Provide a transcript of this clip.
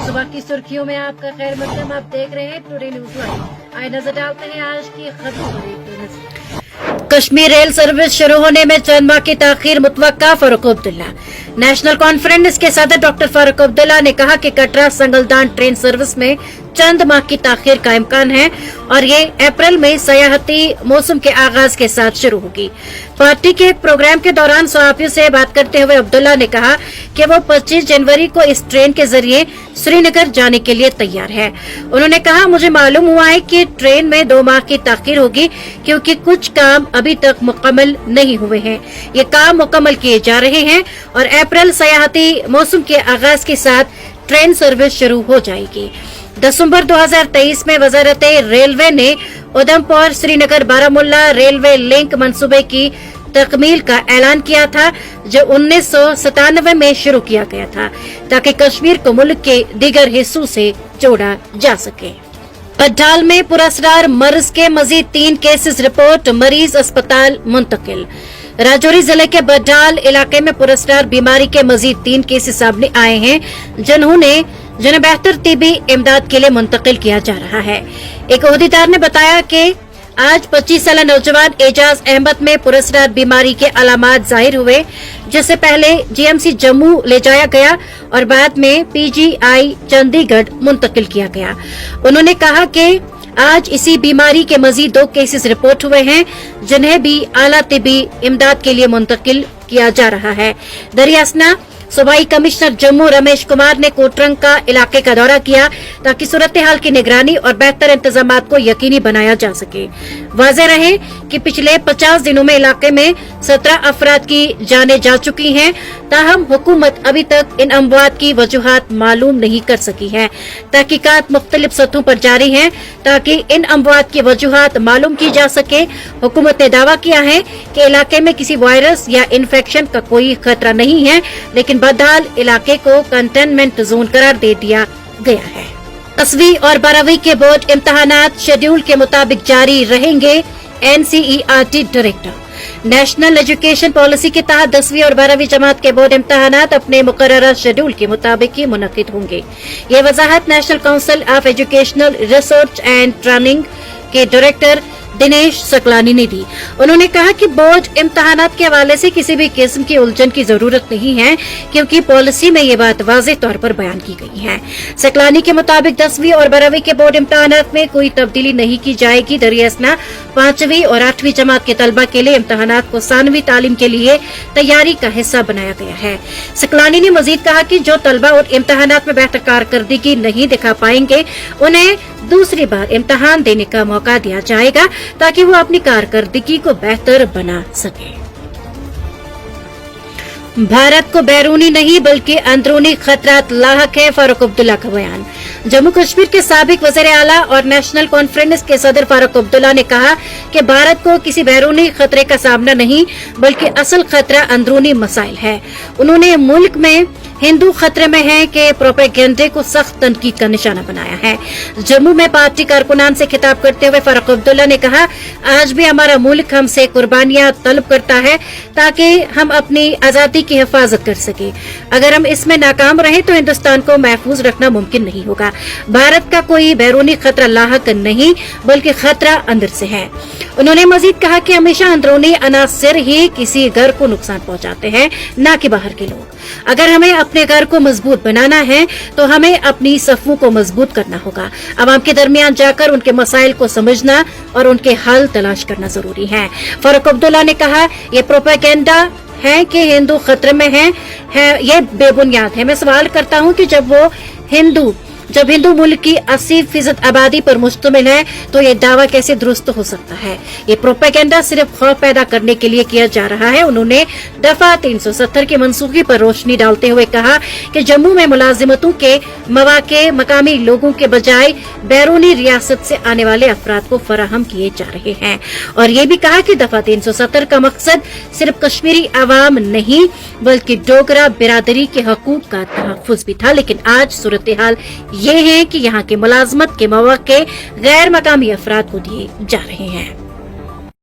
सुबह की सुर्खियों में आपका खैर मकदम। आप देख रहे हैं टुडे न्यूज लाइव। आइए नजर डालते हैं आज की खबरों पर। कश्मीर रेल सर्विस शुरू होने में चंद माह की ताखीर मुतवक्का, फारूक अब्दुल्ला। नेशनल कॉन्फ्रेंस के सदर डॉक्टर फारूक अब्दुल्ला ने कहा कि कटरा संगलदान ट्रेन सर्विस में चंद माह की ताखीर का इम्कान है और ये अप्रैल में सयाहती मौसम के आगाज के साथ शुरू होगी। पार्टी के एक प्रोग्राम के दौरान सहाफियों से बात करते हुए अब्दुल्ला ने कहा कि वो 25 जनवरी को इस ट्रेन के जरिए श्रीनगर जाने के लिए तैयार है। उन्होंने कहा, मुझे मालूम हुआ है कि ट्रेन में 2 माह की ताखीर होगी क्योंकि कुछ काम अभी तक मुकम्मल नहीं हुए हैं। ये काम मुकम्मल किए जा रहे हैं और अप्रैल सयाहती मौसम के आगाज के साथ ट्रेन सर्विस शुरू हो जाएगी। दिसंबर 2023 में वजारत रेलवे ने उधमपुर श्रीनगर बारामुल्ला रेलवे लिंक मंसूबे की तकमील का ऐलान किया था, जो 1997 में शुरू किया गया था ताकि कश्मीर को मुल्क के दीगर हिस्सों से जोड़ा जा सके। बड्डाल में पुरस्कार मर्ज के मजीद 3 केसेस रिपोर्ट, मरीज अस्पताल मुंतकिल। राजौरी जिले के बड्डाल इलाके में पुरस्कार बीमारी के मजीद 3 केसेस सामने आए हैं, जिन्हें बेहतर तिबी इमदाद के लिए मुंतकिल किया जा रहा है। एक ओहदेदार ने बताया कि आज 25 साल नौजवान एजाज अहमद में पुरस्कार बीमारी के अलामात जाहिर हुए, जिसे पहले जीएमसी जम्मू ले जाया गया और बाद में पीजीआई चंडीगढ़ मुंतकिल किया गया। उन्होंने कहा कि आज इसी बीमारी के मजीद 2 केसेस रिपोर्ट हुए हैं, जिन्हें भी आला तिबी इमदाद के लिए मुंतकिल किया जा रहा है। दरियासना सूबाई कमिश्नर जम्मू रमेश कुमार ने कोटरंका इलाके का दौरा किया ताकि सूरत हाल की निगरानी और बेहतर इंतजाम को यकीनी बनाया जा सके। वाज़ेह रहे कि पिछले 50 दिनों में इलाके में 17 अफराद की जानें जा चुकी हैं, ताहम हुकूमत अभी तक इन अमवात की वजूहात मालूम नहीं कर सकी है। तहकीकात मुख्तलिफ सतहों पर जारी हैं ताकि इन अमवात की वजूहात मालूम की जा सके। हुकूमत ने दावा किया है कि इलाके में किसी वायरस या इन्फेक्शन का कोई खतरा नहीं है, लेकिन बड्डाल इलाके को कंटेनमेंट जोन करार दे दिया गया है। 10वीं और 12वीं के बोर्ड इम्तहानात शेड्यूल के मुताबिक जारी रहेंगे। NCERT director. National education policy के तहत 10वीं और 12वीं जमात के बोर्ड इम्तहानात अपने मुकर्ररा शेड्यूल के मुताबिक ही मुनक्किद होंगे। ये वजाहत national council of educational research and training के डायरेक्टर दिनेश सकलानी ने दी। उन्होंने कहा कि बोर्ड इम्तहानात के हवाले से किसी भी किस्म की उलझन की जरूरत नहीं है, क्योंकि पॉलिसी में ये बात वाज़ेह तौर पर बयान की गई है। सकलानी के मुताबिक 10वीं और 12वीं के बोर्ड इम्तहानात में कोई तब्दीली नहीं की जाएगी। दरियासना 5वीं और 8वीं जमात के तलबा के लिए इम्तहानात को सानवी तालीम के लिए तैयारी का हिस्सा बनाया गया है। सकलानी ने मजीद कहा कि जो तलबा और इम्तहानात में बेहतर कारकर्दगी नहीं दिखा पाएंगे, उन्हें दूसरी बार इम्तहान देने का मौका दिया जाएगा ताकि वो अपनी कारकर्दगी को बेहतर बना सके। भारत को बैरूनी नहीं बल्कि अंदरूनी खतरात लाहक है, फारूक अब्दुल्ला का बयान। जम्मू कश्मीर के साबिक वज़ीर आला और नेशनल कॉन्फ्रेंस के सदर फारूक अब्दुल्ला ने कहा कि भारत को किसी बैरूनी खतरे का सामना नहीं बल्कि असल खतरा अंदरूनी मसाइल है। उन्होंने मुल्क में हिंदू खतरे में है कि प्रोपेगेंडे को सख्त तनकीद का निशाना बनाया है। जम्मू में पार्टी कारकुनान से खिताब करते हुए फारूक अब्दुल्ला ने कहा, आज भी हमारा मुल्क हमसे कुर्बानियां तलब करता है ताकि हम अपनी आजादी की हिफाजत कर सके। अगर हम इसमें नाकाम रहे तो हिंदुस्तान को महफूज रखना मुमकिन नहीं होगा। भारत का कोई बैरूनी खतरा लाहक नहीं बल्कि खतरा अंदर से है। उन्होंने मजीद कहा कि हमेशा अंदरूनी अनासर ही किसी घर को नुकसान पहुंचाते हैं, न कि बाहर के लोग। अगर हमें अपने घर को मजबूत बनाना है तो हमें अपनी सफों को मजबूत करना होगा। आवाम के दरमियान जाकर उनके मसाइल को समझना और उनके हल तलाश करना जरूरी है। फारूक अब्दुल्ला ने कहा, ये प्रोपेगेंडा है कि हिंदू खतरे में है, ये बेबुनियाद है। मैं सवाल करता हूं कि जब हिंदू मुल्क की 80% आबादी पर मुश्तमिल है तो ये दावा कैसे दुरुस्त हो सकता है। ये प्रोपेगेंडा सिर्फ खौफ पैदा करने के लिए किया जा रहा है। उन्होंने दफा 370 की मनसूखी पर रोशनी डालते हुए कहा कि जम्मू में मुलाजिमतों के मौके मकामी लोगों के बजाय बैरूनी रियासत से आने वाले अफराद को फराहम किए जा रहे हैं। और ये भी कहा कि दफा 370 का मकसद सिर्फ कश्मीरी आवाम नहीं बल्कि डोगरा बिरादरी के हकूक का तहफ्फुज भी था। लेकिन आज सूरत हाल ये है कि यहाँ के मुलाजमत के मौके गैर मकामी अफराद को दिए जा रहे हैं।